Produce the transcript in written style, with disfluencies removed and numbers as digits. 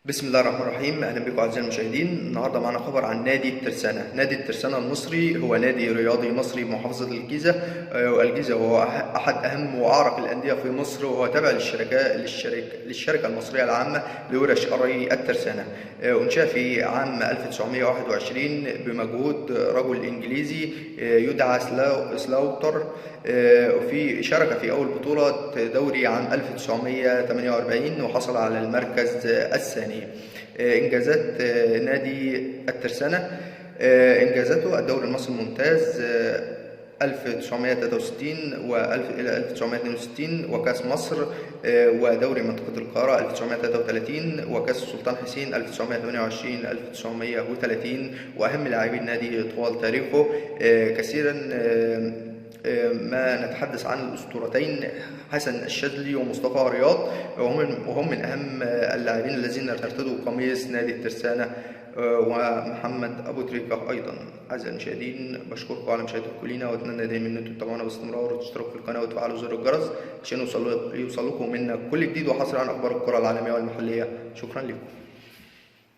بسم الله الرحمن الرحيم. اهلا بكم اعزائي المشاهدين. النهارده معنا خبر عن نادي الترسانة. نادي الترسانة المصري هو نادي رياضي مصري بمحافظة الجيزة. والجيزة وهو احد اهم واعرق الاندية في مصر، وهو تابع للشركة المصرية العامة لورش الري الترسانة. انشأ في عام 1921 بمجهود رجل انجليزي يدعى سلاوتر. شارك في اول بطولة دوري عام 1948 وحصل على المركز الثاني. إنجازات نادي الترسانة: إنجازاته الدوري المصري الممتاز 1963 إلى 1962، وكأس مصر، ودوري منطقة القاهرة 1933، وكأس السلطان حسين 1928 1930. وأهم لاعبين نادي طوال تاريخه كثيرا ما نتحدث عن الأسطورتين حسن الشاذلي ومصطفى رياض، وهم من أهم اللاعبين الذين ارتدوا قميص نادي الترسانة، ومحمد أبو تريكة أيضا. أعزائي المشاهدين، بشكركم على مشاهدتكم لينا، وأتمنى دايما أن انتم تتابعونا باستمرار وتشتركوا في القناة وتفعلوا زر الجرس عشان يوصلكم منا كل جديد وحصري عن أخبار الكرة العالمية والمحلية. شكرا لكم.